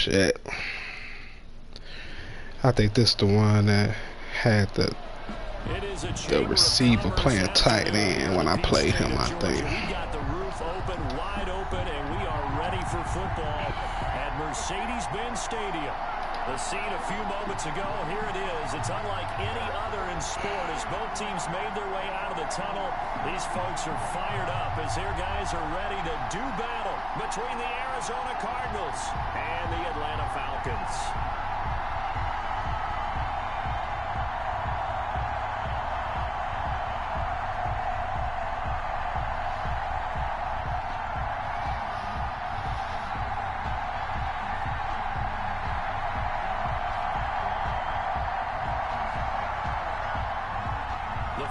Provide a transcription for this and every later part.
shit. I think this the one that had the receiver playing tight end when I played him, I think. We got the roof open, wide open, and we are ready for football at Mercedes-Benz Stadium. The scene a few moments ago, and here it is. It's unlike any other in sport as both teams made their way out of the tunnel. These folks are fired up as their guys are ready to do battle between the Arizona Cardinals and the Atlanta Falcons.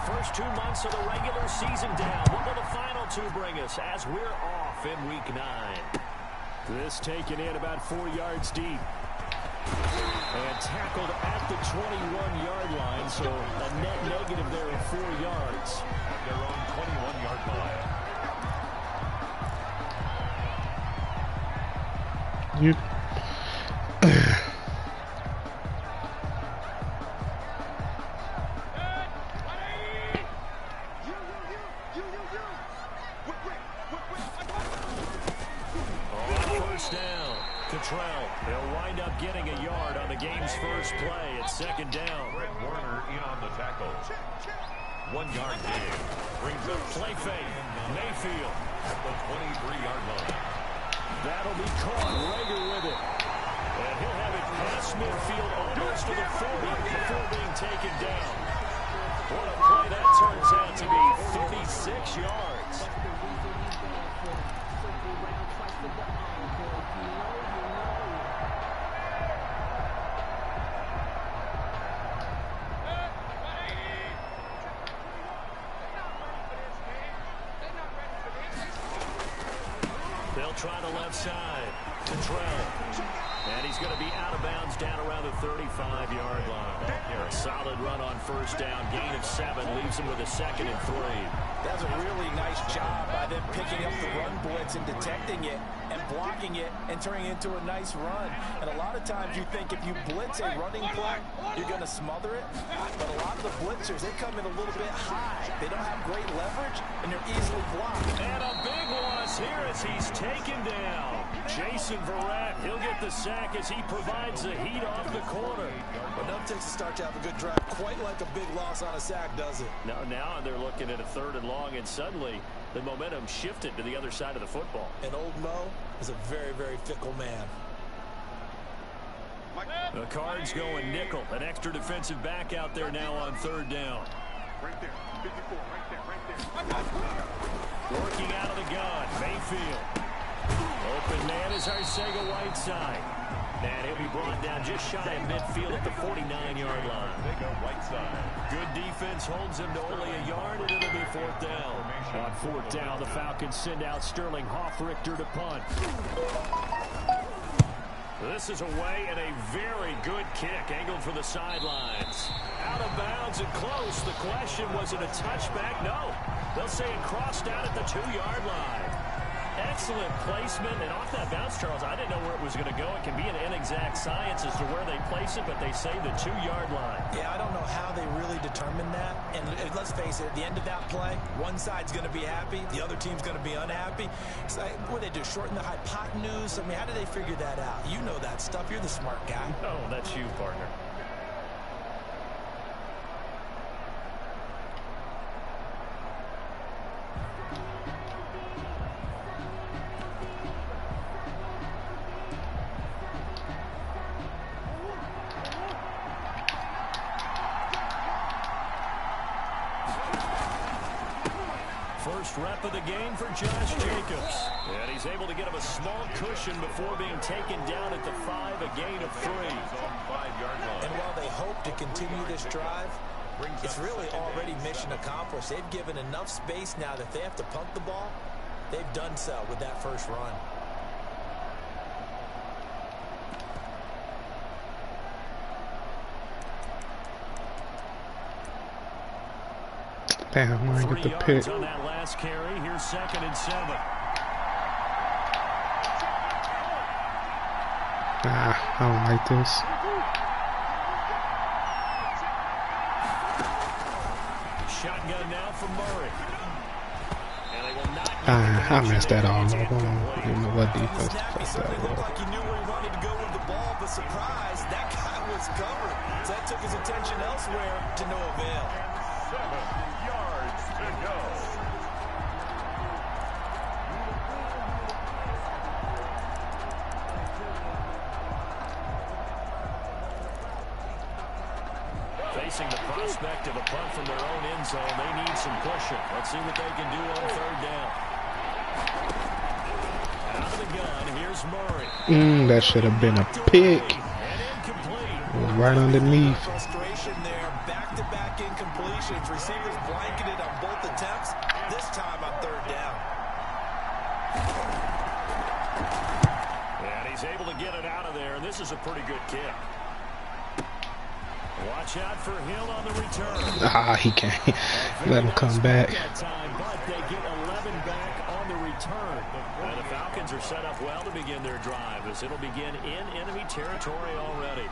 First 2 months of the regular season down. What will the final two bring us as we're off in week 9? This taken in about 4 yards deep. And tackled at the 21-yard line, so a net negative there of 4 yards. At their own 21-yard line. You... They'll wind up getting a yard on the game's first play at second down. Warner in on the tackle. 1 yard gain. Brings up play fake. Mayfield at the 23-yard line. That'll be caught. Rager with it. And he'll have it past midfield almost to the 40 before being taken down. What a play that turns out to be. 56 yards. They'll try the left side. Contrell. And he's going to be out of bounds down around the 35-yard line. A solid run on first down. Gain of 7 leaves him with a 2nd and 3. That's a really nice job by them picking up the run blitz and detecting it and blocking it and turning it into a nice run. And a lot of times you think if you blitz a running play, you're going to smother it. But a lot of the blitzers, they come in a little bit high. They don't have great leverage, and they're easily blocked. And a big loss here as he's taken down. Jason Verrett, he'll get the sack as he provides the heat off the corner. Enough takes to start to have a good drive, quite like a big loss on a sack, does it? Now they're looking at a 3rd and long, and suddenly the momentum shifted to the other side of the football. And old Mo is a very, very fickle man. The Cards going nickel. An extra defensive back out there now on 3rd down. Right there. 54, right there. Working out of the gun. Mayfield. Open man is Arcega-Whiteside. And he'll be brought down just shy of midfield at the 49-yard line. Whiteside. Good defense holds him to only a yard, and it'll be 4th down. On 4th down, the Falcons send out Sterling Hoffrichter to punt. This is away and a very good kick angled for the sidelines. Out of bounds and close. The question, was it a touchback? No. They'll say it crossed out at the 2-yard line. Excellent placement, and off that bounce, Charles, I didn't know where it was going to go. It can be an inexact science as to where they place it, but they say the 2-yard line. Yeah, I don't know how they really determined that. And let's face it, at the end of that play, one side's going to be happy, the other team's going to be unhappy. It's like, what do they do, shorten the hypotenuse? I mean, how do they figure that out? You know that stuff. You're the smart guy. Oh, that's you, partner. First rep of the game for Josh Jacobs. And he's able to get him a small cushion before being taken down at the 5, a gain of 3. And while they hope to continue this drive, it's really already mission accomplished. They've given enough space now that if they have to punt the ball, they've done so with that first run. Damn, I get the pick. On that last carry. Here's 2nd and 7. Nah, I don't like this. Shotgun now for Murray. And they will not I messed that all up. I don't know what defense Snappy, that certainly looked was. like he knew where he wanted to go with the ball, but surprise, that guy was covered. So that took his attention elsewhere to no avail. 7 yards to go. Facing the prospect of a punt from their own end zone, they need some cushion. Let's see what they can do on third down. Out of the gun, here's Murray. That should have been a pick. And incomplete. It was right underneath. Frustration there, back-to-back incompletions. Receivers blanketed on both attempts, this time on third down. And he's able to get it out of there, and this is a pretty good kick. Watch out for Hill on the return. He can't let him come back. That time, but they get 11 back on the return. And the Falcons are set up well to begin their drive as it'll begin in enemy territory already.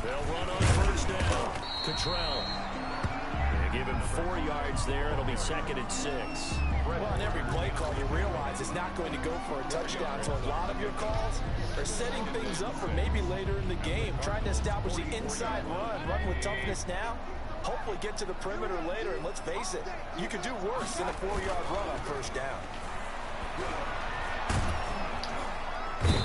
They'll run on first down. Cottrell. They give him 4 yards there. It'll be 2nd and 6. Well, on every play call, you realize it's not going to go for a touchdown. So a lot of your calls are setting things up for maybe later in the game, trying to establish the inside run with toughness now, hopefully get to the perimeter later. And let's face it, you could do worse than a 4-yard run on first down.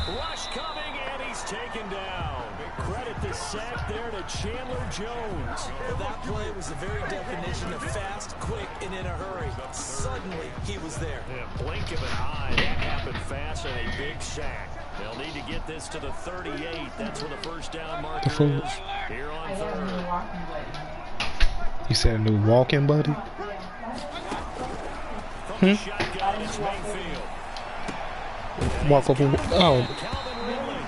Rush coming, and he's taken down. Credit the sack there to Chandler Jones. Well, that play was the very definition of fast, quick, and in a hurry. Suddenly, he was there. Yeah, blink of an eye, that happened fast, and a big sack. They'll need to get this to the 38. That's where the first down marker is. Here on third. You said a new walking buddy? From the shotgun, it's Mayfield. Walk over. Oh, Calvin Ridley.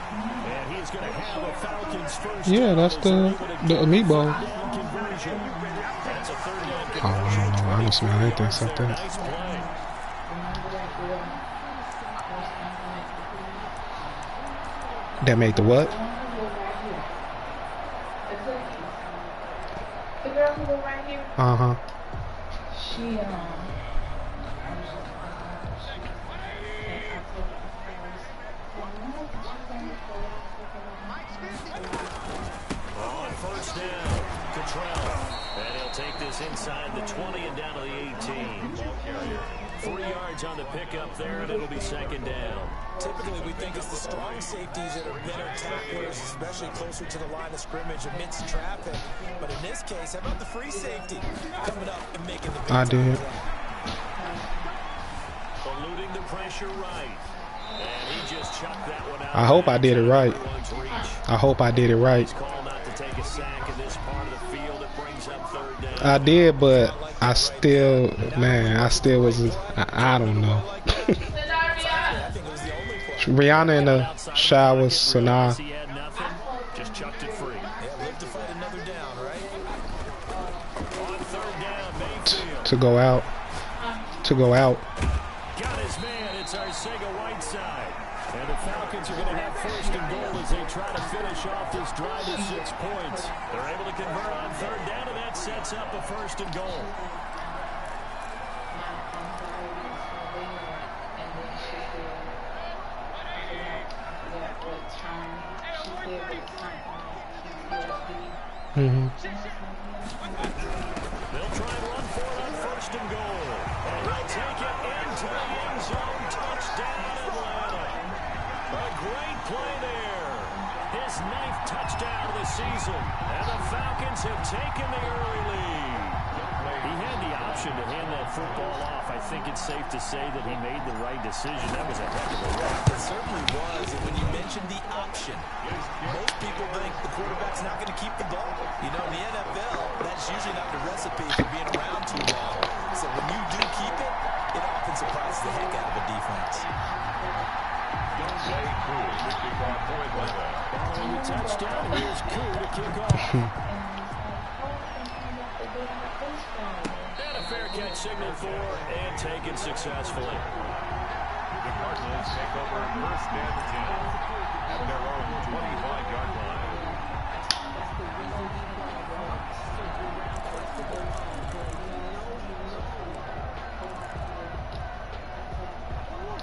And he's going to have a Falcons first. yeah, that's the meatball. Conversion. That's a third down Oh, I don't know. I don't smell anything like that. Nice play. That made the what? The girl who was right here, Uh-huh. she On first down, Cottrell. And he'll take this inside the 20 and down to the 18. 3 yards on the pickup there, and it'll be 2nd down. Typically, we think it's the strong safeties that are better tacklers, especially closer to the line of scrimmage amidst traffic. But in this case, how about the free safety coming up and making the big I did. play? Eluding the pressure right. And he just chucked that one out. I hope I did it right. Everyone's reach. I hope I did it right. He's called not to take a sack in this part of the field. It brings up third down. I did, but I still, man, I still was, I don't know. Rihanna in the shower, so now He had nothing. Just chucked it free. Yeah, live to fight another down, right? On third down, Mayfield. to go out. Got his man. It's Arcega Whiteside. And the Falcons are going to have first and goal as they try to finish off this drive with 6 points. They're able to convert on third down, and that sets up a first and goal. Mm-hmm. They'll try and run for it on first and goal. And they'll take it into the end zone. Touchdown, Atlanta. A great play there. His 9th touchdown of the season. And the Falcons have taken the early lead. He had the option to hand that football off. I think it's safe to say that he made the right decision. That was a heck of a run. It certainly was. And when you mentioned the option, most people think the quarterback's not going to keep the ball. You know, in the NFL, that's usually not the recipe for being around too long. So when you do keep it, touchdown. Here's Koo to kick off. And a fair catch signaled for and taken successfully. The Cardinals take over first and 10 at their own 25-yard line.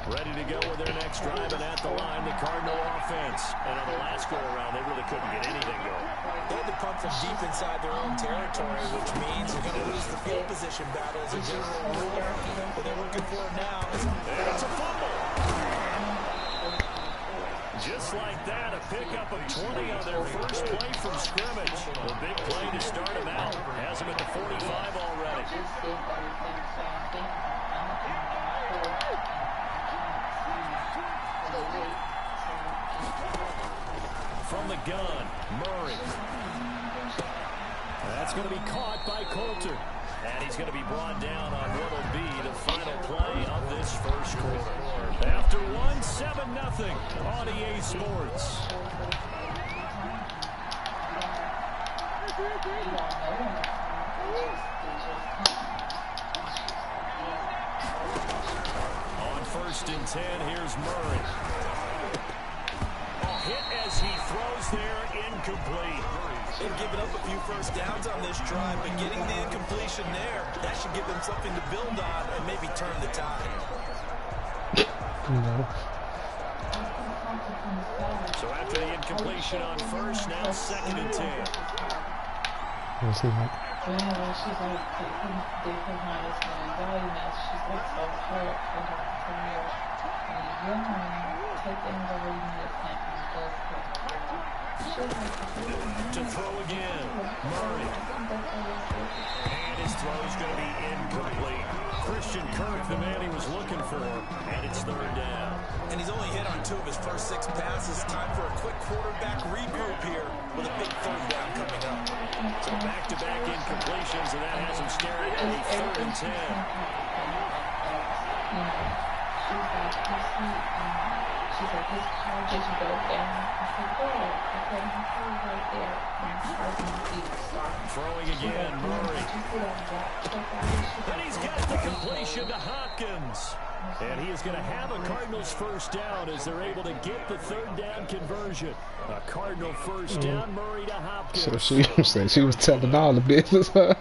Ready to go with their next drive, and at the line, the Cardinal offense. And on the last go-around, they really couldn't get anything going. They had to punt from deep inside their own territory, which means they're going to lose the field position battle as a general rule. What they're looking for now is it's a fumble. Just like that, a pickup of 20 on their first play from scrimmage. A big play to start them out. Has them at the 45 already. From the gun, Murray. That's going to be caught by Coulter. And he's going to be brought down on what will be the final play of this first quarter. After one, 7-0 on EA Sports. On first and 10, here's Murray. Hit as he throws there, incomplete. They've given up a few first downs on this drive, but getting the incompletion there, that should give them something to build on and maybe turn the tide. So after the incompletion on first, now second and 10. We'll see that. Yeah, well, she's like, they put her this voluminous. She's like so hurt for her career. And you're home, take things over, you need a plant and go for it. To throw again, Murray. And his throw is going to be incomplete. Christian Kirk, the man he was looking for, and it's third down. And he's only hit on 2 of his first 6 passes. Time for a quick quarterback regroup here with a big third down coming up. So back-to-back incompletions, and that has him staring at a third and 10. She's like, his car just broke down. I said, oh, okay, my car right there. My car's in the deep spot. Throwing again, Murray. And he's got the completion to Hopkins. And he is going to have a Cardinals first down as they're able to get the third down conversion. A Cardinal first down, Murray to Hopkins. So she was telling all the business, huh?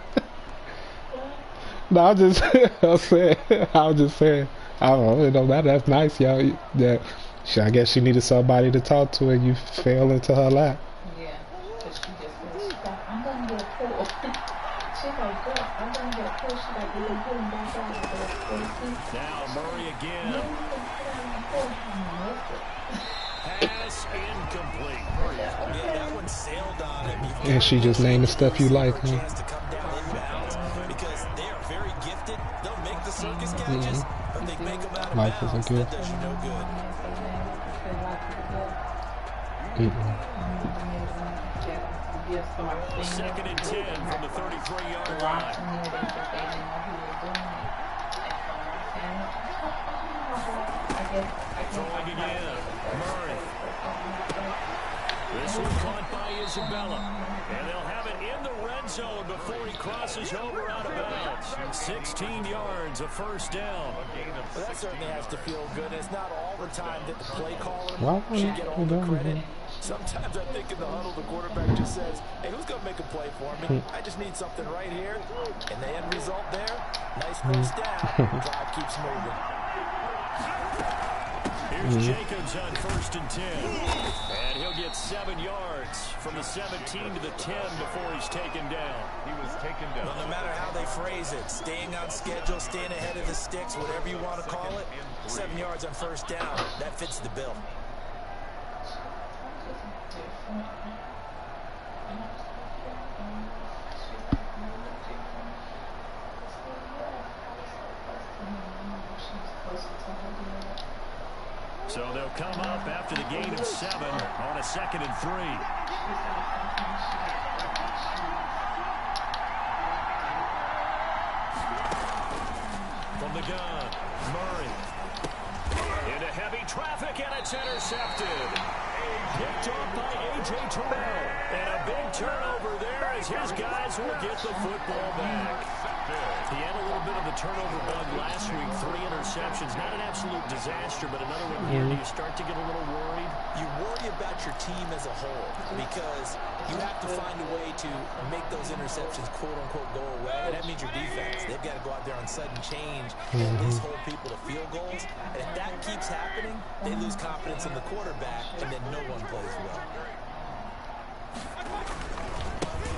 No, I was just saying. I don't know, that's nice, y'all. Yeah. I guess she needed somebody to talk to, and you fell into her lap. Yeah, but she just said, I'm going to get a pull. She's like, girl, I'm going to get a pull. She's like, you can pull him back out of the Now Murray again. Pass incomplete. Yeah, that one sailed on him. And she just named the stuff you like, huh? Chance to come down inbounds because they are very gifted. They'll make the circus catches, but they make them out of Life bounds. isn't good. That does you no good. Second and 10 from the 33-yard line. Throwing again. Murray. This one caught by Isabella. And they'll have it in the red zone before he crosses over out of bounds. 16 yards, a first down. Well, that certainly has to feel good. It's not all the time that the play caller Why should get all the would credit. you Sometimes I think in the huddle, the quarterback just says, hey, who's going to make a play for me? I just need something right here. And the end result there, nice first down. Drive keeps moving. Here's Jacobs on first and 10. And he'll get 7 yards from the 17 to the 10 before he's taken down. He was taken down. Well, no matter how they phrase it, staying on schedule, staying ahead of the sticks, whatever you want to call it, 7 yards on first down, that fits the bill. So they'll come up after the gain of 7 on a 2nd and 3. From the gun, Murray. Into heavy traffic, and it's intercepted. Picked off by A.J. Terrell. And a big turnover there as his guys will get the football back. He had a little bit of the turnover bug last week. 3 interceptions. Not an absolute disaster, but another one here. Do you start to get a little worried? You worry about your team as a whole because you have to find a way to make those interceptions, quote-unquote, go away. And that means your defense. They've got to go out there on sudden change and at least hold people to field goals. And if that keeps happening, they lose confidence in the quarterback, and then no one plays well.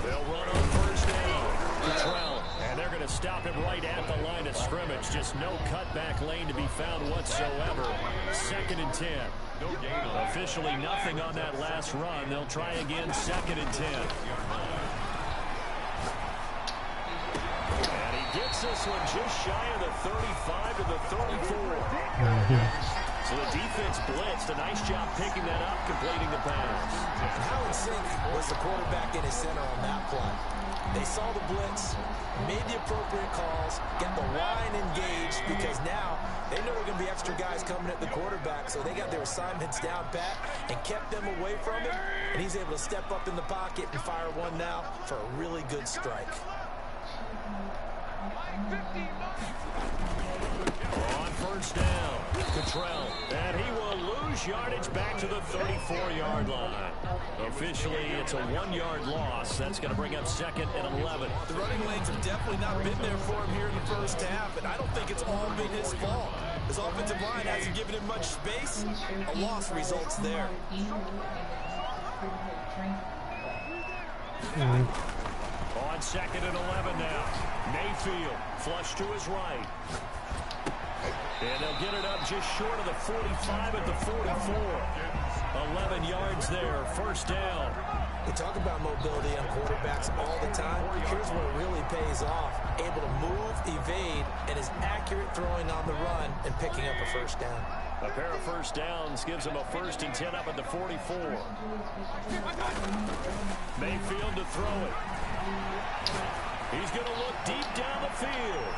They'll run on first down. Cottrell, and they're going to stop him right at the line of scrimmage. Just no cutback lane to be found whatsoever. 2nd and 10. Officially nothing on that last run. They'll try again, 2nd and 10. And he gets this one just shy of the 35 to the 34. So the defense blitzed. A nice job picking that up, completing the pass. How in sync was the quarterback in his center on that play? They saw the blitz, made the appropriate calls, got the line engaged because now they know there are going to be extra guys coming at the quarterback, so they got their assignments down pat and kept them away from him, and he's able to step up in the pocket and fire one now for a really good strike. On first down, Cottrell, and he will lose yardage back to the 34-yard line. Officially, it's a 1-yard loss. That's going to bring up 2nd and 11. The running lanes have definitely not been there for him here in the first half, and I don't think it's all been his fault. His offensive line hasn't given him much space. A loss results there. On 2nd and 11 now. Mayfield, flush to his right. And they'll get it up just short of the 45 at the 44. 11 yards there, first down. We talk about mobility on quarterbacks all the time. Here's where it really pays off. Able to move, evade, and is accurate throwing on the run and picking up a first down. A pair of first downs gives him a 1st and 10 up at the 44. Mayfield to throw it. He's going to look deep down the field.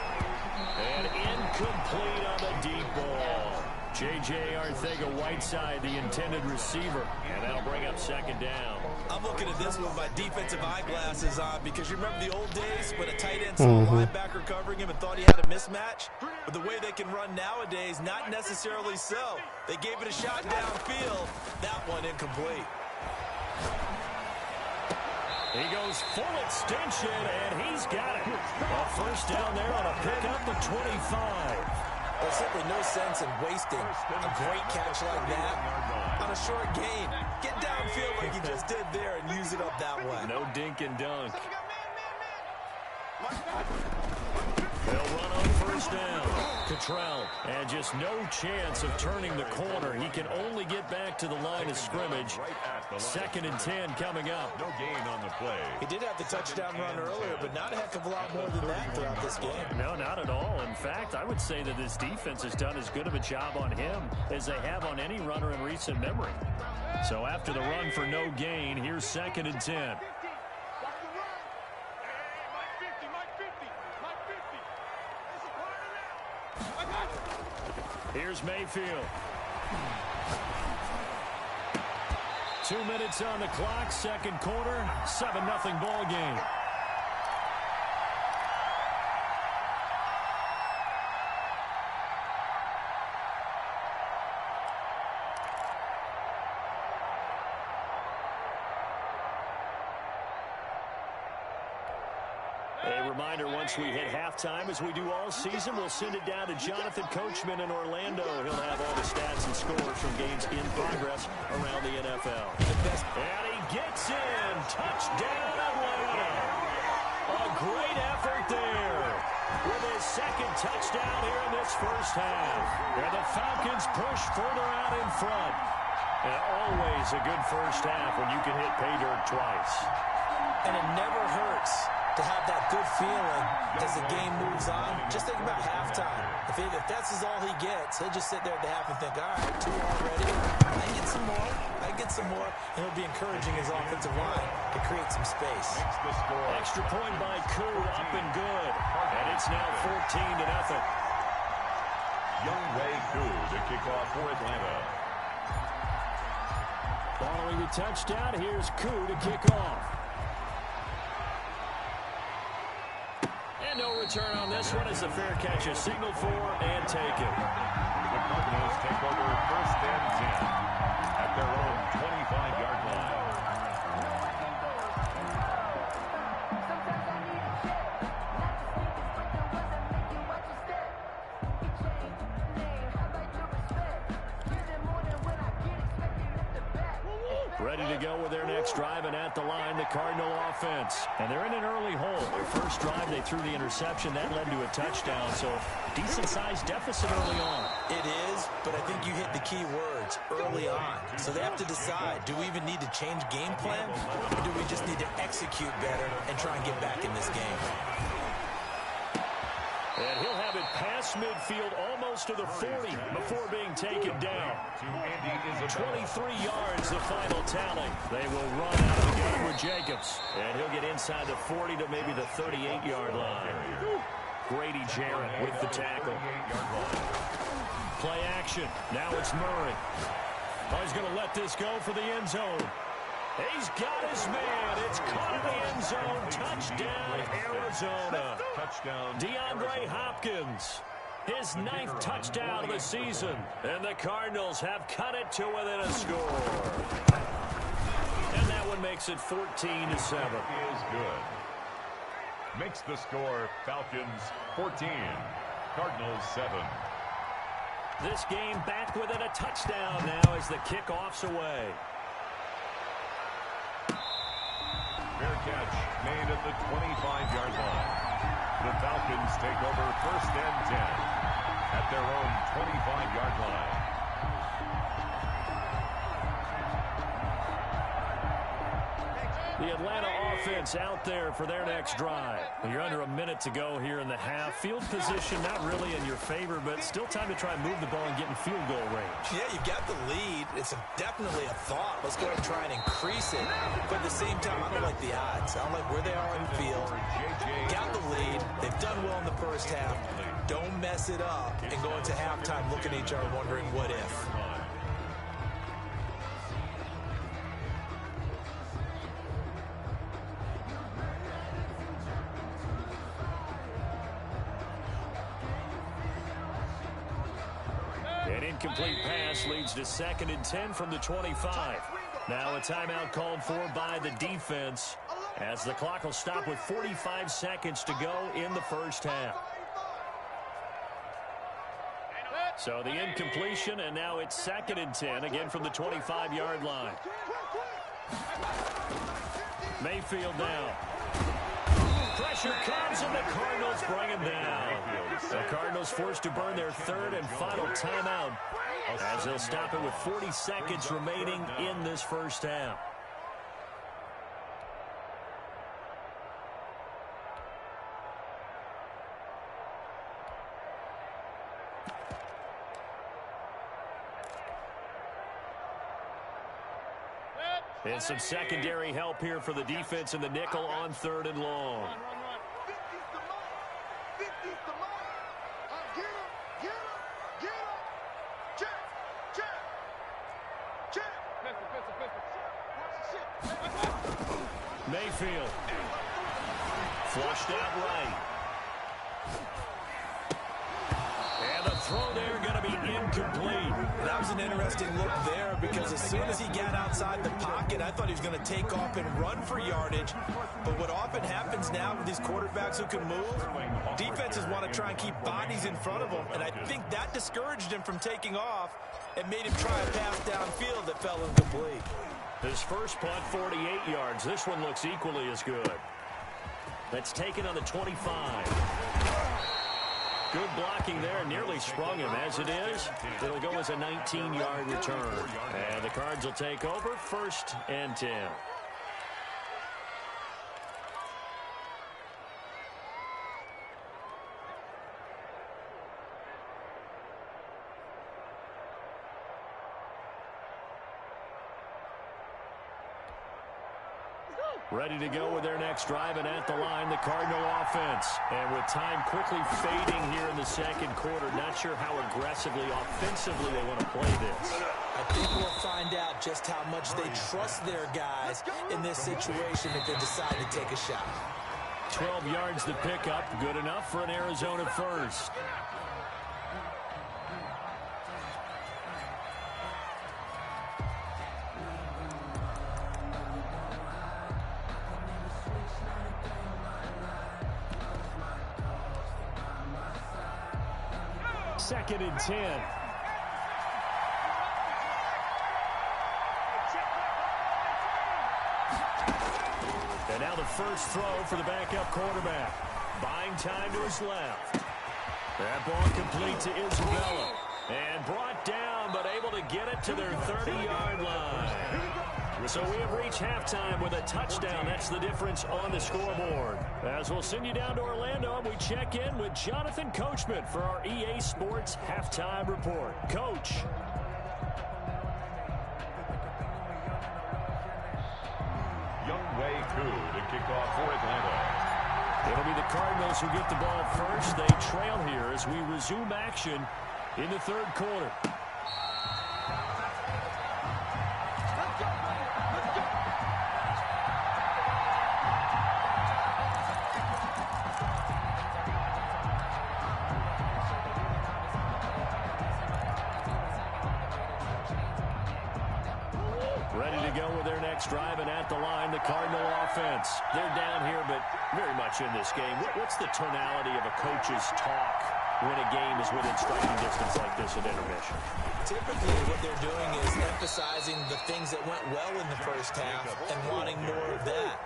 And incomplete on the deep ball. J.J. Arcega-Whiteside, the intended receiver. And that'll bring up 2nd down. I'm looking at this with my defensive eyeglasses on because you remember the old days when a tight end saw a linebacker covering him and thought he had a mismatch? But the way they can run nowadays, not necessarily so. They gave it a shot downfield. That one incomplete. He goes full extension, and he's got it. A first down there on a pickup at 25. There's simply no sense in wasting a great catch like that on a short gain. Get downfield like you just did there and use it up that way. No dink and dunk. They'll run on first down. Cottrell, and just no chance of turning the corner. He can only get back to the line of scrimmage. 2nd and 10 coming up. No gain on the play. He did have the touchdown run earlier, but not a heck of a lot more than that throughout this game. No, not at all. In fact, I would say that this defense has done as good of a job on him as they have on any runner in recent memory. So after the run for no gain, here's 2nd and 10. Here's Mayfield. 2 minutes on the clock, 2nd quarter, 7-0 ball game. A reminder, once we hit halftime, as we do all season, we'll send it down to Jonathan Coachman in Orlando. He'll have all the stats and scores from games in progress around the NFL. And he gets in. Touchdown, Atlanta. A great effort there with his 2nd touchdown here in this first half. And the Falcons push further out in front. And always a good first half when you can hit pay dirt twice. And it never hurts to have that good feeling as the game moves on. Just think about halftime. If that's all he gets, he'll just sit there at the half and think, all right, 2 already. I get some more. And he'll be encouraging his offensive line to create some space. Extra point by Koo, up and good. And it's now 14-0. Young Wei Koo to kick off for Atlanta. Throwing the touchdown, here's Koo to kick off. And no return on this one as the fair catch is signaled for and taken. The Cardinals take over 1st and 10 at their own 25-yard line. Ready to go with their next drive, and at the line, the Cardinal offense. And they're in an early hole. Their first drive, they threw the interception. That led to a touchdown, so decent-sized deficit early on. It is, but I think you hit the key words, early on. So they have to decide, do we even need to change game plan, or do we just need to execute better and try and get back in this game? And he'll have it past midfield almost to the 40 before being taken down. 23 yards, the final tally. They will run out of the game with Jacobs. And he'll get inside the 40 to maybe the 38-yard line. Grady Jarrett with the tackle. Play action. Now it's Murray. Oh, he's going to let this go for the end zone. He's got his man. It's caught in the end zone. Touchdown, Arizona. Touchdown, DeAndre Hopkins. His 9th touchdown of the season. And the Cardinals have cut it to within a score. And that one makes it 14-7. Is good. Makes the score Falcons 14, Cardinals 7. This game back within a touchdown now as the kickoff's away. Fair catch made at the 25-yard line. The Falcons take over 1st and 10 at their own 25-yard line. The Atlanta offense out there for their next drive. You're under a minute to go here in the half. Field position not really in your favor, but still time to try and move the ball and get in field goal range. Yeah, you got the lead. It's definitely a thought. Let's go ahead and try and increase it. But at the same time, I don't like the odds. I don't like where they are in the field. Got the lead. They've done well in the first half. Don't mess it up and go into halftime looking at each other wondering what if. An incomplete pass leads to 2nd and 10 from the 25. Now a timeout called for by the defense as the clock will stop with 45 seconds to go in the first half. So the incompletion, and now it's 2nd and 10, again from the 25-yard line. Mayfield now. Pressure comes, and the Cardinals bring him down. The Cardinals forced to burn their 3rd and final timeout as they'll stop it with 40 seconds remaining in this first half. And some secondary help here for the defense in the nickel on 3rd and long. Mayfield. Flushed out right. And the throw there going to be incomplete. That was an interesting look there because as soon as he got outside the pocket, I thought he was going to take off and run for yardage. But what often happens now with these quarterbacks who can move, defenses want to try and keep bodies in front of them. And I think that discouraged him from taking off and made him try a pass downfield that fell incomplete. His first punt, 48 yards. This one looks equally as good. That's taken on the 25. Good blocking there, nearly sprung him. As it is, it'll go as a 19-yard return. And the Cards will take over 1st and 10. Ready to go with their next drive, and at the line, the Cardinal offense. And with time quickly fading here in the second quarter, not sure how aggressively, offensively they want to play this. I I think we'll find out just how much they trust their guys in this situation if they decide to take a shot. 12 yards to pick up. Good enough for an Arizona first. Second and 10. And now the first throw for the backup quarterback. Buying time to his left. That ball complete to Isabella. And brought down, but able to get it to their 30-yard line. So we have reached halftime with a touchdown. That's the difference on the scoreboard. As we'll send you down to Orlando, we check in with Jonathan Coachman for our EA Sports Halftime Report. Coach. Youngway Koo to kick off for Atlanta. It'll be the Cardinals who get the ball first. They trail here as we resume action in the third quarter. Ready to go with their next drive, and at the line, the Cardinal offense. They're down here, but very much in this game. What's the tonality of a coach's talk when a game is within striking distance like this at intermission? Typically, what they're doing is emphasizing the things that went well in the first half and wanting more of that.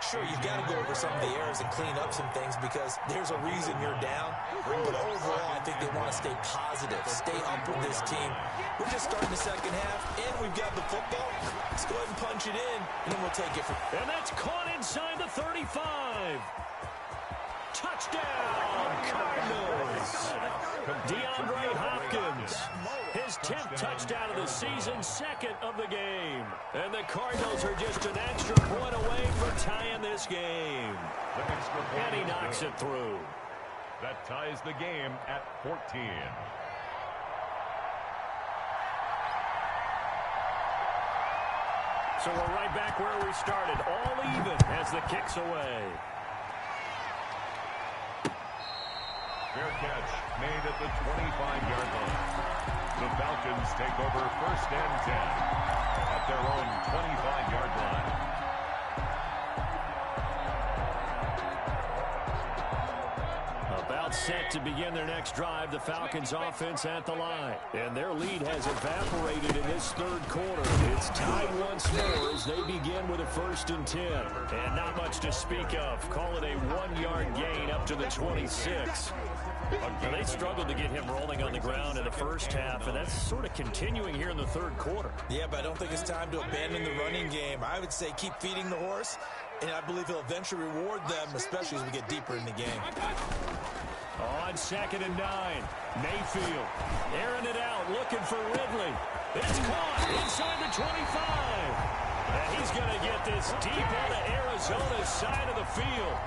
Sure, you've got to go over some of the errors and clean up some things because there's a reason you're down. But overall, I think they want to stay positive, stay up with this team. We're just starting the second half, and we've got the football. Let's go ahead and punch it in, and then we'll take it from there. And that's caught inside the 35. Touchdown, Cardinals. DeAndre Hopkins, his 10th touchdown of the season, second of the game. And the Cardinals are just an extra point away from tying this game. And he knocks it through. That ties the game at 14. So we're right back where we started, all even as the kick's away. Fair catch made at the 25-yard line. The Falcons take over first and 10 at their own 25-yard line. About set to begin their next drive, the Falcons offense at the line. And their lead has evaporated in this third quarter. It's tied once more as they begin with a first and 10. And not much to speak of. Call it a 1-yard gain up to the 26. And they struggled to get him rolling on the ground in the first half, and that's sort of continuing here in the third quarter. Yeah, but I don't think it's time to abandon the running game. I would say keep feeding the horse, and I believe he'll eventually reward them, especially as we get deeper in the game. On second and 9, Mayfield airing it out, looking for Ridley. It's caught inside the 25. And he's going to get this deep out of Arizona's side of the field.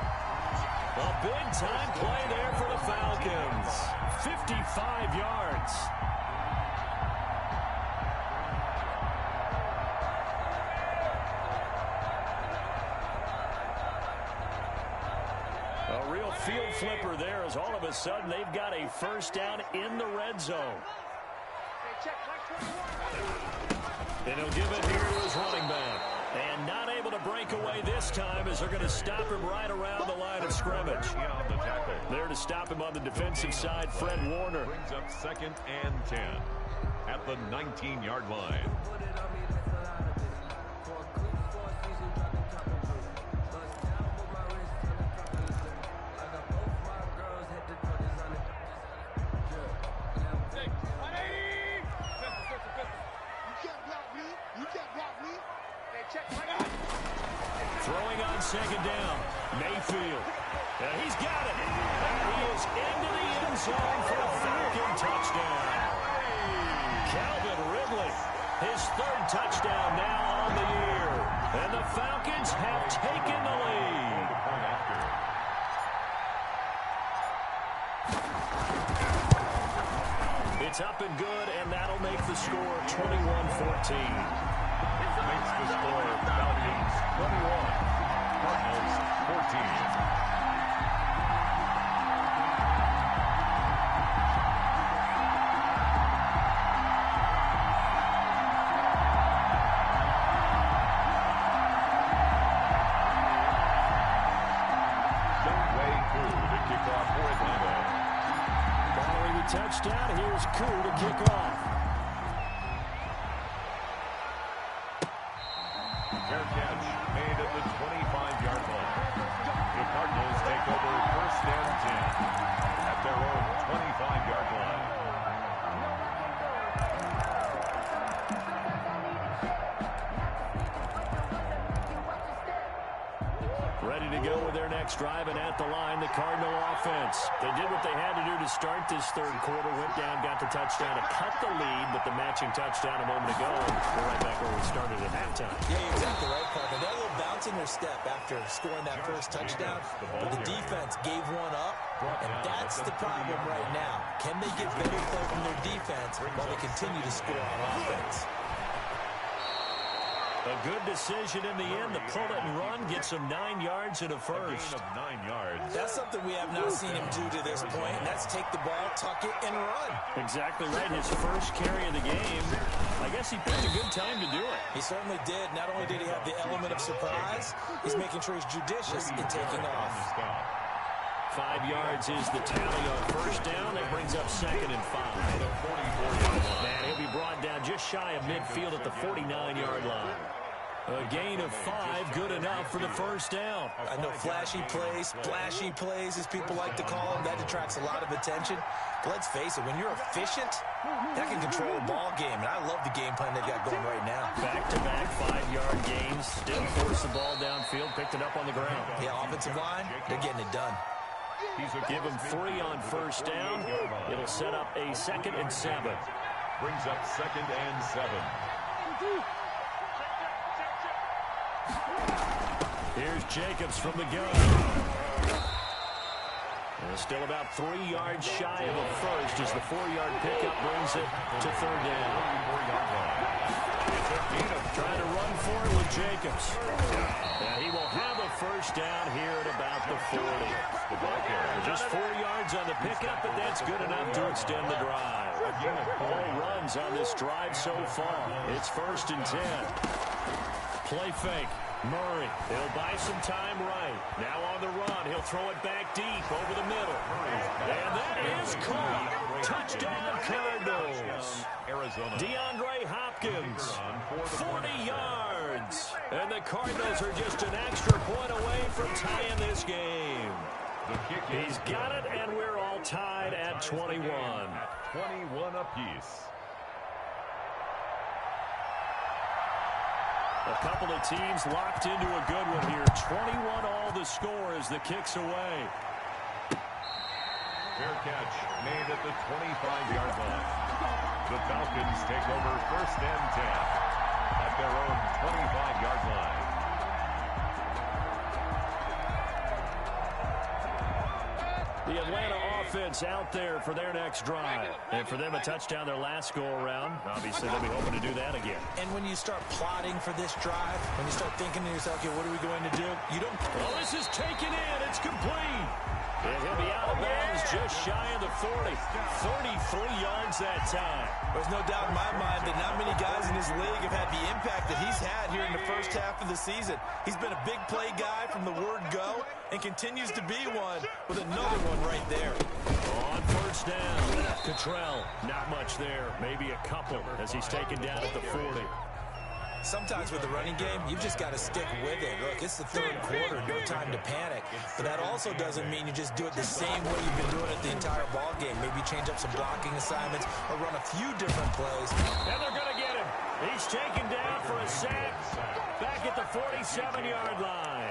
A big-time play there for the Falcons. 55 yards. A real field flipper there as all of a sudden they've got a first down in the red zone. And he'll give it here to his running back. And not able to break away this time as they're going to stop him right around the line of scrimmage. There to stop him on the defensive side, Fred Warner. Brings up second and 10 at the 19-yard line. Throwing on second down, Mayfield. And he's got it. And he is into the end zone for a Falcon touchdown. Calvin Ridley, his third touchdown now on the year. And the Falcons have taken the lead. It's up and good, and that'll make the score 21-14. Makes the score Falcons 21, Cardinals 14. Touchdown. Here's Koo to kick off. Fair catch made at the 25-yard line. The Cardinals take over first and 10 at their own 25-yard line. Ready to go with their next drive, and at the line, the Cardinal offense. They did what they had to do to start this third quarter, went down, got the touchdown to cut the lead, but the matching touchdown a moment ago, and we're right back where we started at halftime. Yeah, you're exactly right, partner. They're a little bounce in their step after scoring that first touchdown, but the defense gave one up, and that's the problem right now. Can they get better play from their defense while they continue to score on offense? A good decision in the end. The pull it and run gets him 9 yards and a first. A gain of 9 yards. That's something we have not seen him do to this point, and that's take the ball, tuck it, and run. Exactly right. His first carry of the game. I guess he picked a good time to do it. He certainly did. Not only did he have the element of surprise, he's making sure he's judicious in taking off. 5 yards is the tally on first down. That brings up 2nd and 5. Man, he'll be brought down just shy of midfield at the 49-yard line. A gain of 5, good enough for the first down. I know flashy plays, splashy plays, as people like to call them, that attracts a lot of attention. But let's face it, when you're efficient, that can control a ball game. And I love the game plan they've got going right now. Back-to-back 5-yard gains. Didn't force the ball downfield, picked it up on the ground. Yeah, offensive line, they're getting it done. Give him 3 on first down. It'll set up a 2nd and 7. Brings up 2nd and 7. Here's Jacobs from the gun. And still about 3 yards shy of a first as the 4-yard pickup brings it to 3rd down. Trying to run for it with Jacobs. And he will have a first down here at about the 40. Just 4 yards on the pickup, but that's good enough to extend the drive. All runs on this drive so far. It's 1st and 10. Play fake. Murray, he'll buy some time right. Now on the run, he'll throw it back deep over the middle. And that is caught. Touchdown Cardinals. Arizona. DeAndre Hopkins, 40 yards. And the Cardinals are just an extra point away from tying this game. He's got it, and we're all tied at 21. 21 apiece. A couple of teams locked into a good one here. 21 all the score as the kick's away. Fair catch made at the 25-yard line. The Falcons take over first and 10 at their own 25-yard line. The Atlanta offense out there for their next drive. And for them, a touchdown their last go-around. Obviously, they'll be hoping to do that again. And when you start plotting for this drive, when you start thinking to yourself, okay, what are we going to do? You don't... Oh, this is taken in. It's complete. And he'll be out of bounds just shy of the 40. 33 yards that time. There's no doubt in my mind that not many guys in this league have had the impact that he's had here in the first half of the season. He's been a big play guy from the word go and continues to be one with another one right there. On first down, Cottrell, not much there. Maybe a couple as he's taken down at the 40. Sometimes with the running game, you've just got to stick with it. Look, it's the third quarter, no time to panic. But that also doesn't mean you just do it the same way you've been doing it the entire ball game. Maybe change up some blocking assignments or run a few different plays. And they're going to get him. He's taken down for a sack back at the 47-yard line.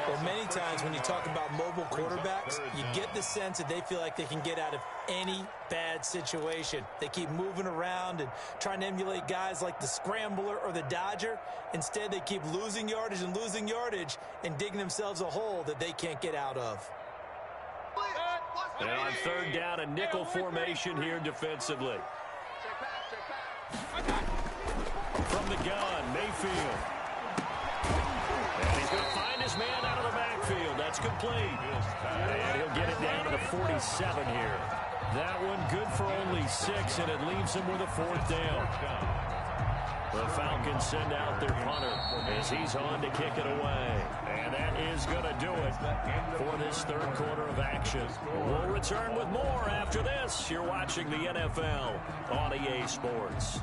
Well, many times when you talk about mobile quarterbacks, you get the sense that they feel like they can get out of any bad situation. They keep moving around and trying to emulate guys like the scrambler or the dodger. Instead, they keep losing yardage and digging themselves a hole that they can't get out of. And on third down, a nickel formation here defensively. From the gun, Mayfield. And he's going to find his man out of the backfield. That's complete. And he'll get it down to the 47 here. That one good for only 6, and it leaves him with a 4th down. The Falcons send out their punter as he's on to kick it away. And that is going to do it for this third quarter of action. We'll return with more after this. You're watching the NFL on EA Sports.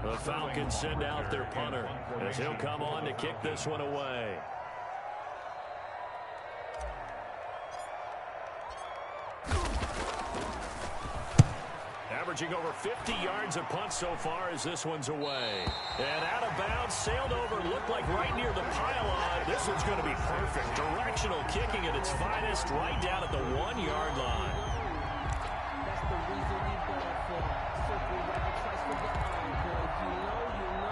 The Falcons send out their punter as he'll come on to kick this one away. Averaging over 50 yards a punt so far as this one's away. And out of bounds, sailed over, looked like right near the pylon. This one's going to be perfect. Directional kicking at its finest, right down at the 1-yard line. That's the reason we bought for. Circle rapid twice for the encore. You know.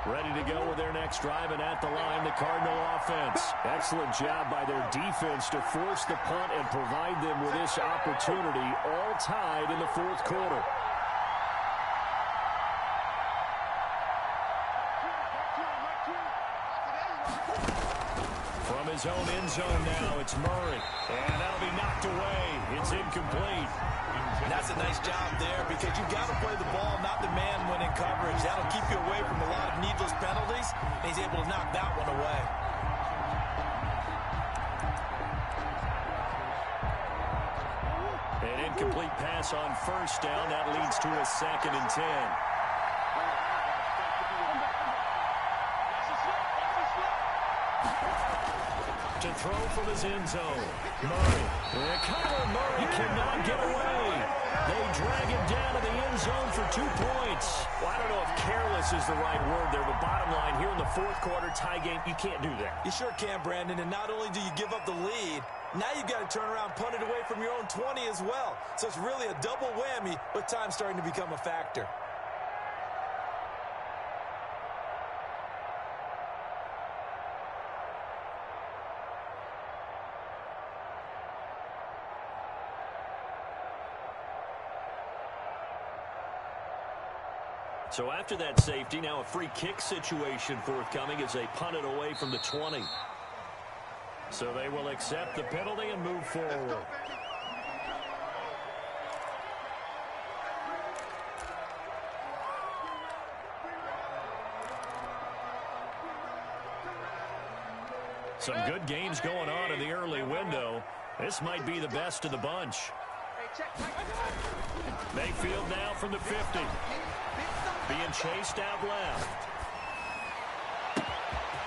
Ready to go with their next drive, and at the line, the Cardinal offense. Excellent job by their defense to force the punt and provide them with this opportunity, all tied in the fourth quarter. From his own end zone now, it's Murray. And that'll be knocked away. It's incomplete. That's a nice job there because you've got to play the ball, not the man when in coverage. That'll keep you away from a lot of needless penalties, and he's able to knock that one away. An incomplete pass on first down. That leads to a 2nd and 10. To throw from his end zone. Murray. And Kyler Murray cannot get away. They drag him down to the end zone for 2 points. Well, I don't know if careless is the right word there, but bottom line, here in the fourth quarter tie game, you can't do that. You sure can, Brandon, and not only do you give up the lead, now you've got to turn around, punt it away from your own 20 as well. So it's really a double whammy with time starting to become a factor. So after that safety, now a free kick situation forthcoming as they punt it away from the 20. So they will accept the penalty and move forward. Some good games going on in the early window. This might be the best of the bunch. Mayfield now from the 50. Being chased out left.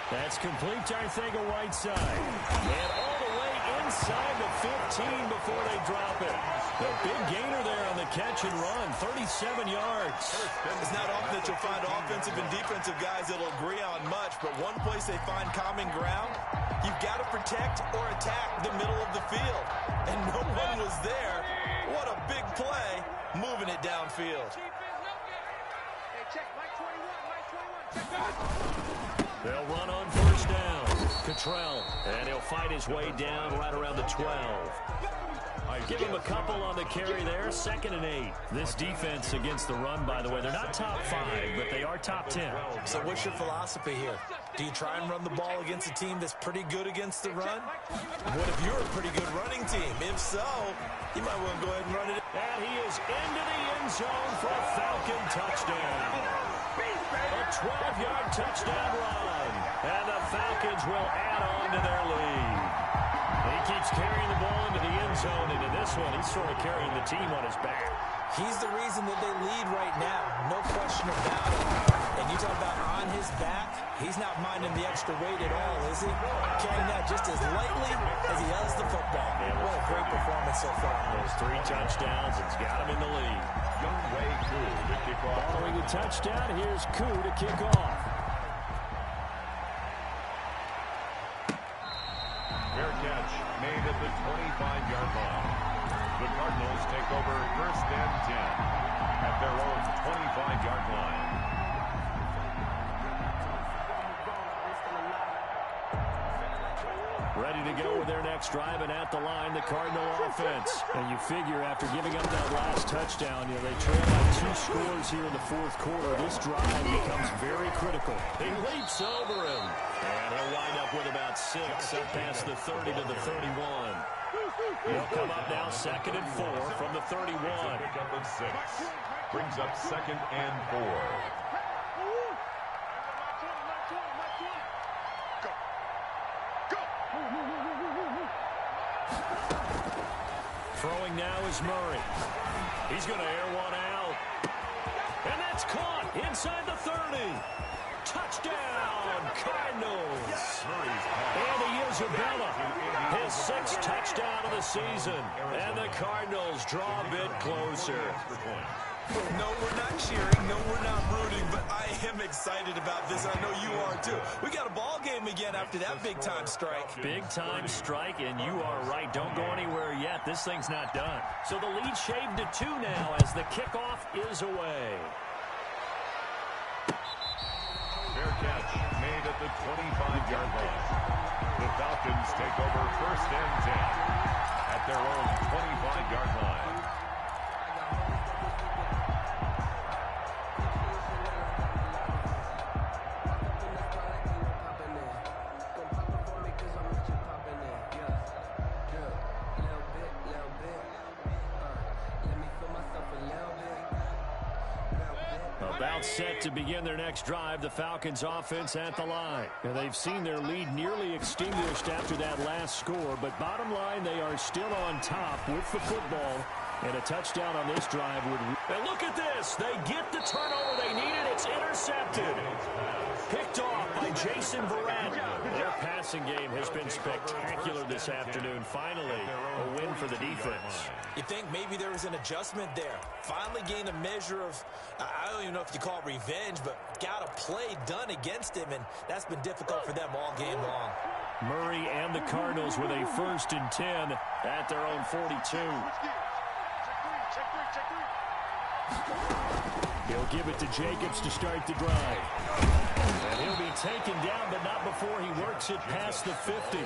That's complete to Arcega-Whiteside. And all the way inside the 15 before they drop it. The big gainer there on the catch and run, 37 yards. It's not often that you'll find offensive and defensive guys that'll agree on much, but one place they find common ground, you've got to protect or attack the middle of the field. And no one was there. What a big play, moving it downfield. They'll run on first down. Cottrell, and he'll fight his way down right around the 12. Give him a couple on the carry there, 2nd and 8. This defense against the run, by the way, they're not top 5, but they are top 10. So what's your philosophy here? Do you try and run the ball against a team that's pretty good against the run? What if you're a pretty good running team? If so, you might want to go ahead and run it. And he is into the end zone for a Falcon touchdown. A 12-yard touchdown run. And the Falcons will add on to their lead. He keeps carrying the ball into the end zone, and in this one, he's sort of carrying the team on his back. He's the reason that they lead right now, no question about it. And you talk about on his back, he's not minding the extra weight at all, is he? Carrying that just as lightly as he does the football. What a great performance so far. Those 3 touchdowns, it's got him in the lead. Following the touchdown, here's Koo to kick off. Fair catch made at the 25-yard line. The Cardinals take over 1st and 10 at their own 25-yard line. Ready to go with their next drive, and at the line, the Cardinal offense. And you figure after giving up that last touchdown, they trail by 2 scores here in the fourth quarter. This drive becomes very critical. He leaps over him. And he'll wind up with about 6 up past the 30 to the 31. He'll come up now 2nd and 4 from the 31. Pickup of 6. Brings up 2nd and 4. Throwing now is Murray. He's going to air one out. And that's caught inside the 30. Touchdown, Cardinals. Andy Isabella, his 6th touchdown of the season. And the Cardinals draw a bit closer. No, we're not cheering. No, we're not rooting. But I am excited about this. I know you are, too. We got a ball game again after that big-time strike. Big-time strike, and you are right. Don't go anywhere yet. This thing's not done. So the lead shaved to 2 now as the kickoff is away. Fair catch made at the 25-yard line. The Falcons take over 1st and 10 at their own 25-yard line. About set to begin their next drive, the Falcons offense at the line. And they've seen their lead nearly extinguished after that last score, but bottom line, they are still on top with the football. And a touchdown on this drive would... And look at this. They get the turnover they needed. It's intercepted. Picked off by Jason Verrett. Their passing game has been spectacular this afternoon. Finally, a win for the defense. You think maybe there was an adjustment there. Finally gained a measure of, I don't even know if you call it revenge, but got a play done against him, and that's been difficult for them all game long. Murray and the Cardinals with a 1st and 10 at their own 42. He'll give it to Jacobs to start the drive. And he'll be taken down, but not before he works it past the 50.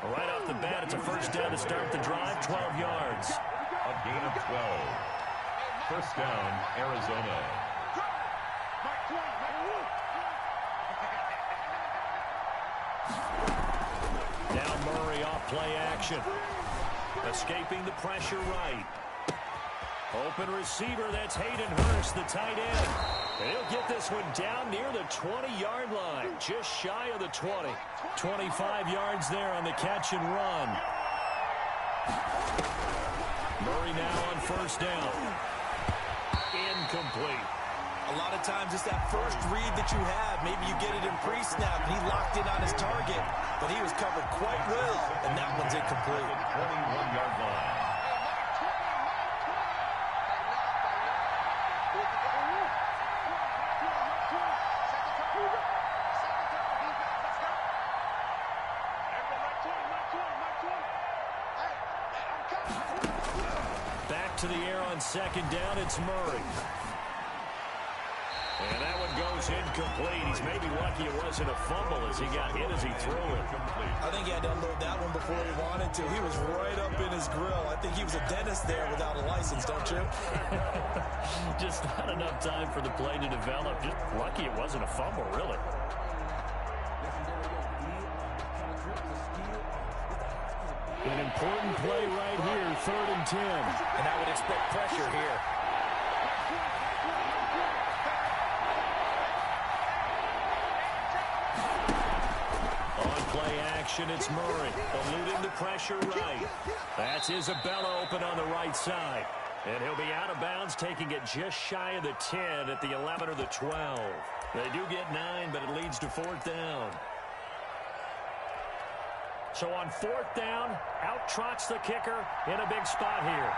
Right off the bat, it's a 1st down to start the drive, 12 yards. A gain of 12. 1st down, Arizona. Now Murray off play action. Escaping the pressure right. Open receiver, that's Hayden Hurst, the tight end. And he'll get this one down near the 20-yard line, just shy of the 20. 25 yards there on the catch and run. Murray now on 1st down. Incomplete. A lot of times it's that first read that you have. Maybe you get it in pre-snap, and he locked in on his target. But he was covered quite well, and that one's incomplete. 21-yard line. Back to the air on 2nd down, it's Murray. And that one goes incomplete. He's maybe lucky it wasn't a fumble as he got hit as he threw it. I think he had to unload that one before he wanted to. He was right up in his grill. I think he was a dentist there without a license, don't you? Just not enough time for the play to develop. Just lucky it wasn't a fumble, really. An important play right here, 3rd and 10. And I would expect pressure here. On play action, it's Murray, eluding the pressure right. That's Isabella open on the right side. And he'll be out of bounds, taking it just shy of the 10 at the 11 or the 12. They do get 9, but it leads to 4th down. So on 4th down, out trots the kicker in a big spot here.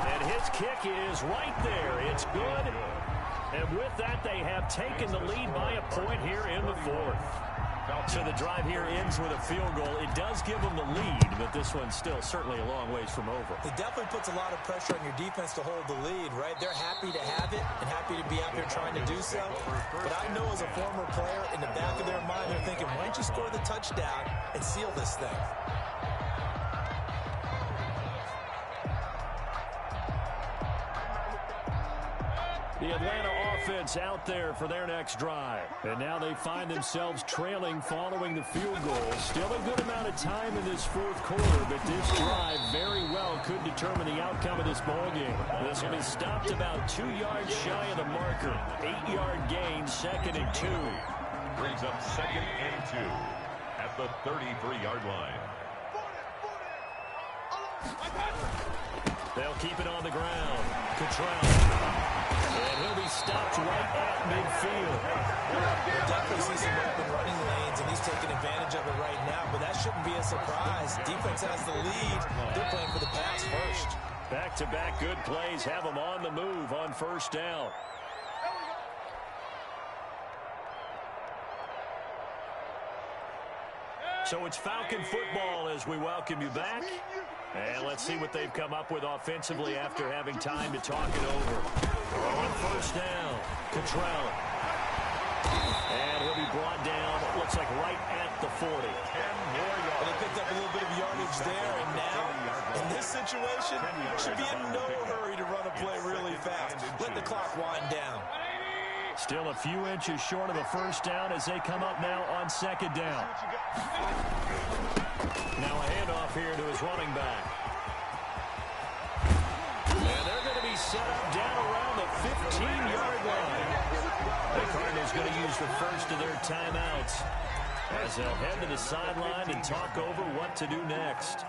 And his kick is right there. It's good. And with that, they have taken the lead by a point here in the 4th. Falcons. So the drive here ends with a field goal. It does give them the lead, but this one's still certainly a long ways from over. It definitely puts a lot of pressure on your defense to hold the lead, right? They're happy to have it and happy to be out there trying to do so. But I know as a former player, in the back of their mind, they're thinking, why don't you score the touchdown and seal this thing? The Atlanta offense out there for their next drive. And now they find themselves trailing following the field goal. Still a good amount of time in this fourth quarter, but this drive very well could determine the outcome of this ballgame. This one is stopped about 2 yards shy of the marker. 8-yard gain, 2nd and 2. Brings up 2nd and 2 at the 33-yard line. They'll keep it on the ground. Cottrell. And he'll be stopped right at midfield. We'll definitely see some open running lanes, and he's taking advantage of it right now, but that shouldn't be a surprise. Defense has the lead. They're playing for the pass first. Back-to-back good plays have them on the move on first down. So it's Falcon football as we welcome you back. And let's see what they've come up with offensively after having time to talk it over. On first down, Cottrell. And he'll be brought down, it looks like right at the 40. 10 more yards. They picked up a little bit of yardage there, and now, in this situation, should be in no hurry to run a play really fast. Let the clock wind down. Still a few inches short of a first down as they come up now on 2nd down. Now a handoff here to his running back. And they're going to be set up down around the 15-yard line. The Cardinals going to use the first of their timeouts as they'll head to the sideline and talk over what to do next.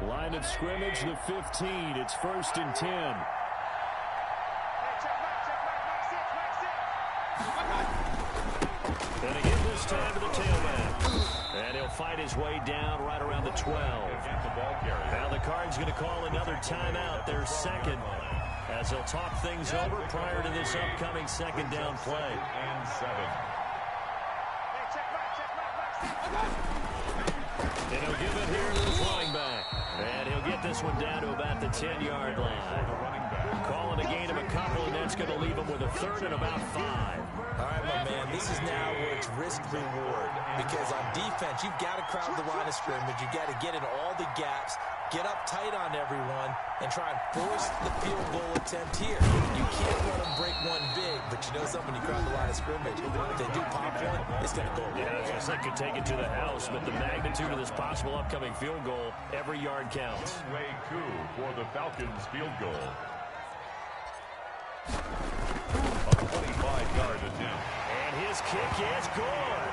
Line of scrimmage, the 15. It's 1st and 10. And again this time to the tailback. And he'll fight his way down right around the 12. Now the Cards going to call another timeout, their second, as they'll talk things over prior to this upcoming 2nd down play. And 7. And he'll give it here to his running back. And he'll get this one down to about the 10-yard line. Calling a gain of a couple, and that's going to leave him with a 3rd and about 5. All right, my man, this is now where it's risk-reward. Because on defense, you've got to crowd the line of scrimmage. You've got to get in all the gaps, get up tight on everyone, and try and force the field goal attempt here. You can't let them break one big, but you know something, you crowd the line of scrimmage. If they do pop one, it's going to go. Yeah, I guess they could take it to the house, but the magnitude of this possible upcoming field goal, every yard counts. Way coup for the Falcons field goal. A 25-yard attempt. And his kick is good.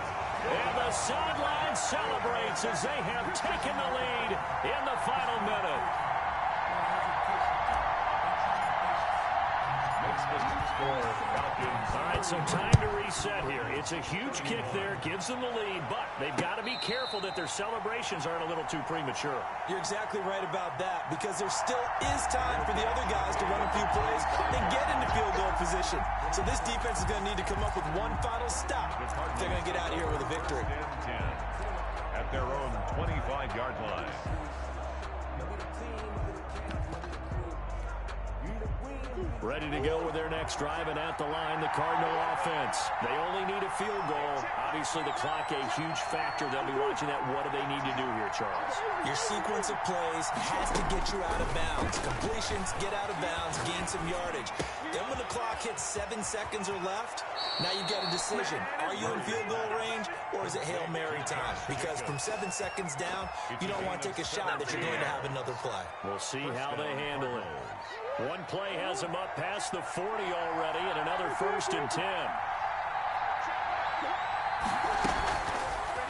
And the sideline celebrates as they have taken the lead in the final minute. All right, so time to reset here. It's a huge kick there, gives them the lead, but they've got to be careful that their celebrations aren't a little too premature. You're exactly right about that, because there still is time for the other guys to run a few plays and get into field goal position. So this defense is going to need to come up with one final stop if they're going to get out of here with a victory. 10 at their own 25-yard line. Ready to go with their next drive, and at the line, the Cardinal offense. They only need a field goal. Obviously, the clock a huge factor. They'll be watching that. What do they need to do here, Charles? Your sequence of plays has to get you out of bounds. Completions, get out of bounds, gain some yardage. Then when the clock hits 7 seconds or left, now you've got a decision. Are you in field goal range, or is it Hail Mary time? Because from 7 seconds down, you don't want to take a shot that you're going to have another play. We'll see how they handle it. One play has them up past the 40 already, and another 1st and 10.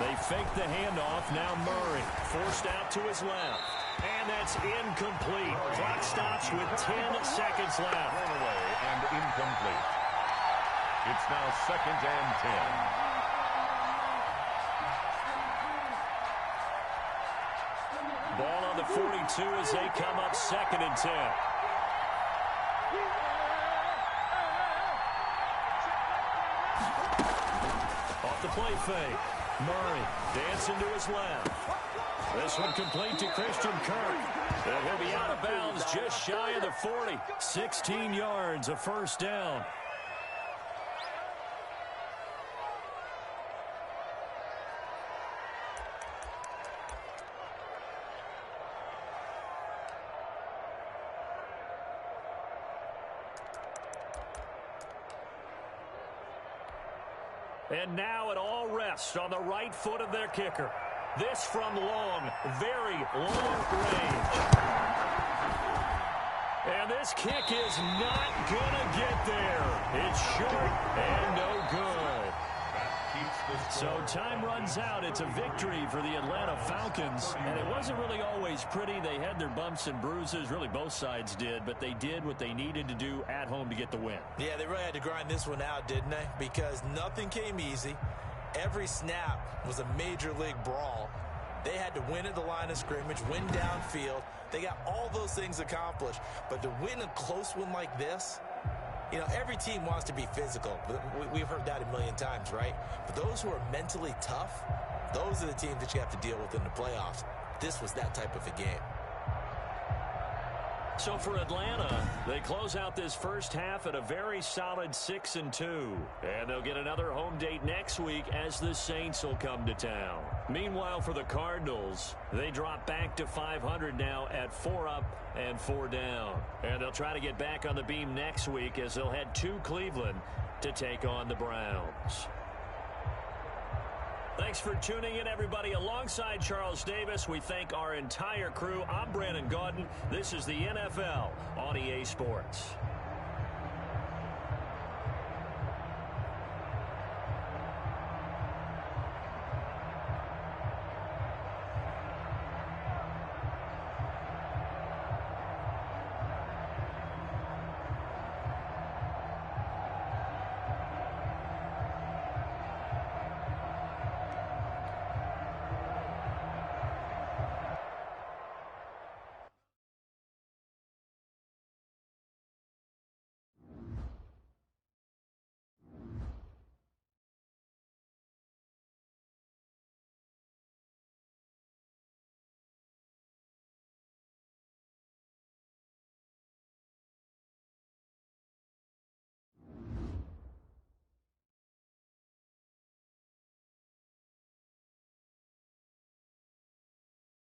They fake the handoff. Now Murray forced out to his left. And that's incomplete. Clock stops with 10 seconds left. Away and incomplete. It's now 2nd and 10. Ball on the 42 as they come up 2nd and 10. Off the play fake. Murray dancing to his left. This one complete to Christian Kirk. And he'll be out of bounds just shy of the 40. 16 yards, a first down. And now it all rests on the right foot of their kicker. This from long, very long range. And this kick is not going to get there. It's short and no good. So time runs out. It's a victory for the Atlanta Falcons. And it wasn't really always pretty. They had their bumps and bruises. Really, both sides did. But they did what they needed to do at home to get the win. Yeah, they really had to grind this one out, didn't they? Because nothing came easy. Every snap was a major league brawl. They had to win at the line of scrimmage, win downfield. They got all those things accomplished. But to win a close one like this, you know, every team wants to be physical. We've heard that a million times, right? But those who are mentally tough, those are the teams that you have to deal with in the playoffs. This was that type of a game. So for Atlanta, they close out this first half at a very solid 6-2. And they'll get another home date next week as the Saints will come to town. Meanwhile, for the Cardinals, they drop back to 500 now at 4 up and 4 down. And they'll try to get back on the beam next week as they'll head to Cleveland to take on the Browns. Thanks for tuning in, everybody. Alongside Charles Davis, we thank our entire crew. I'm Brandon Gaudin. This is the NFL on EA Sports.